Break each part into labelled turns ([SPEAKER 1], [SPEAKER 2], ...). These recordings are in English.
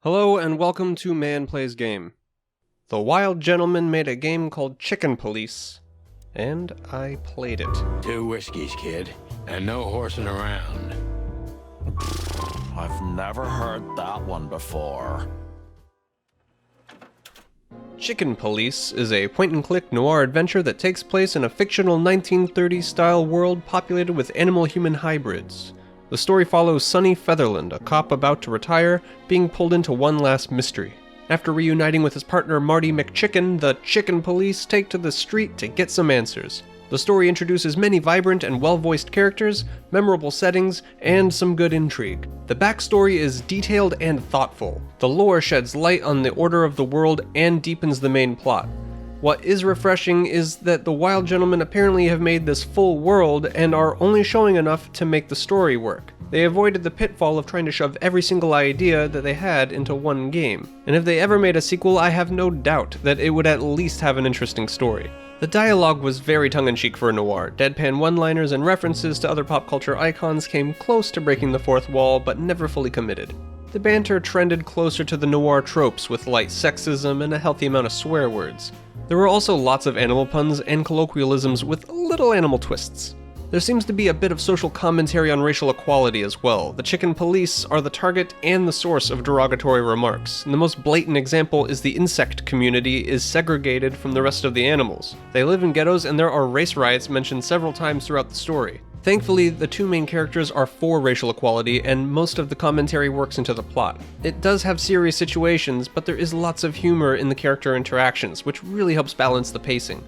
[SPEAKER 1] Hello and welcome to Man Plays Game. The Wild Gentleman made a game called Chicken Police, and I played it.
[SPEAKER 2] 2 whiskeys, kid, and no horsing around.
[SPEAKER 3] I've never heard that one before.
[SPEAKER 1] Chicken Police is a point-and-click noir adventure that takes place in a fictional 1930s-style world populated with animal-human hybrids. The story follows Sonny Featherland, a cop about to retire, being pulled into one last mystery. After reuniting with his partner Marty McChicken, the Chicken Police take to the street to get some answers. The story introduces many vibrant and well-voiced characters, memorable settings, and some good intrigue. The backstory is detailed and thoughtful. The lore sheds light on the order of the world and deepens the main plot. What is refreshing is that the Wild Gentlemen apparently have made this full world and are only showing enough to make the story work. They avoided the pitfall of trying to shove every single idea that they had into one game, and if they ever made a sequel, I have no doubt that it would at least have an interesting story. The dialogue was very tongue-in-cheek for a noir. Deadpan one-liners and references to other pop culture icons came close to breaking the fourth wall, but never fully committed. The banter trended closer to the noir tropes with light sexism and a healthy amount of swear words. There were also lots of animal puns and colloquialisms with little animal twists. There seems to be a bit of social commentary on racial equality as well. The Chicken Police are the target and the source of derogatory remarks, and the most blatant example is the insect community is segregated from the rest of the animals. They live in ghettos and there are race riots mentioned several times throughout the story. Thankfully, the two main characters are for racial equality, and most of the commentary works into the plot. It does have serious situations, but there is lots of humor in the character interactions, which really helps balance the pacing.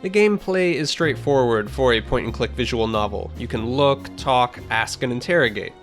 [SPEAKER 1] The gameplay is straightforward for a point-and-click visual novel. You can look, talk, ask, and interrogate.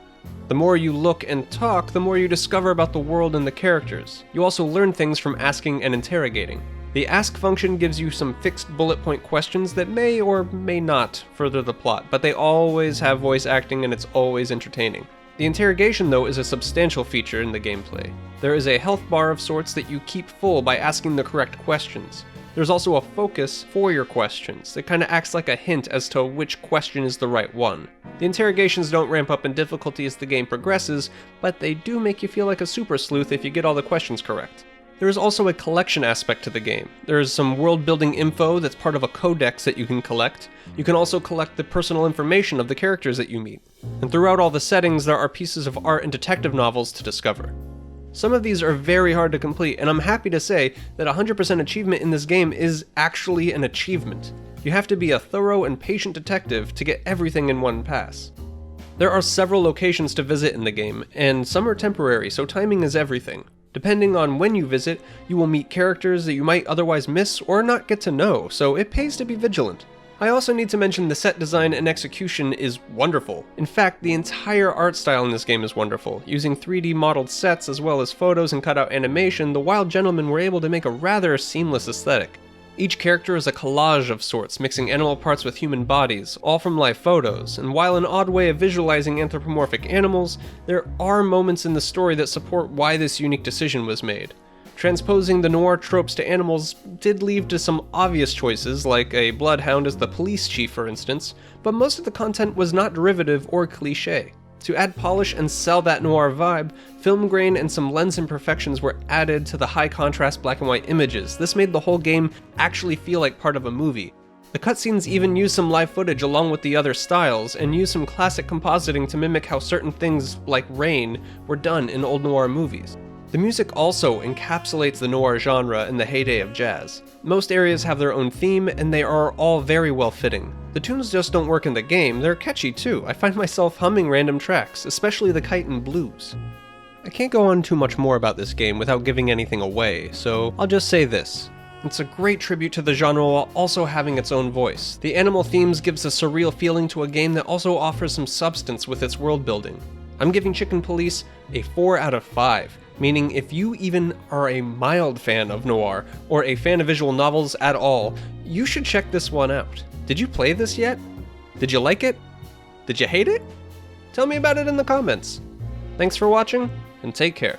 [SPEAKER 1] The more you look and talk, the more you discover about the world and the characters. You also learn things from asking and interrogating. The ask function gives you some fixed bullet point questions that may or may not further the plot, but they always have voice acting and it's always entertaining. The interrogation, though, is a substantial feature in the gameplay. There is a health bar of sorts that you keep full by asking the correct questions. There's also a focus for your questions that kind of acts like a hint as to which question is the right one. The interrogations don't ramp up in difficulty as the game progresses, but they do make you feel like a super sleuth if you get all the questions correct. There is also a collection aspect to the game. There is some world-building info that's part of a codex that you can collect. You can also collect the personal information of the characters that you meet. And throughout all the settings, there are pieces of art and detective novels to discover. Some of these are very hard to complete, and I'm happy to say that 100% achievement in this game is actually an achievement. You have to be a thorough and patient detective to get everything in one pass. There are several locations to visit in the game, and some are temporary, so timing is everything. Depending on when you visit, you will meet characters that you might otherwise miss or not get to know, so it pays to be vigilant. I also need to mention the set design and execution is wonderful. In fact, the entire art style in this game is wonderful. Using 3D modeled sets as well as photos and cutout animation, the Wild Gentlemen were able to make a rather seamless aesthetic. Each character is a collage of sorts, mixing animal parts with human bodies, all from live photos, and while an odd way of visualizing anthropomorphic animals, there are moments in the story that support why this unique decision was made. Transposing the noir tropes to animals did lead to some obvious choices, like a bloodhound as the police chief for instance, but most of the content was not derivative or cliché. To add polish and sell that noir vibe, film grain and some lens imperfections were added to the high contrast black and white images. This made the whole game actually feel like part of a movie. The cutscenes even used some live footage along with the other styles, and used some classic compositing to mimic how certain things, like rain, were done in old noir movies. The music also encapsulates the noir genre in the heyday of jazz. Most areas have their own theme, and they are all very well fitting. The tunes just don't work in the game, they're catchy too. I find myself humming random tracks, especially the kite and blues. I can't go on too much more about this game without giving anything away, so I'll just say this. It's a great tribute to the genre while also having its own voice. The animal themes gives a surreal feeling to a game that also offers some substance with its world building. I'm giving Chicken Police a 4 out of 5. Meaning if you even are a mild fan of noir, or a fan of visual novels at all, you should check this one out. Did you play this yet? Did you like it? Did you hate it? Tell me about it in the comments. Thanks for watching, and take care.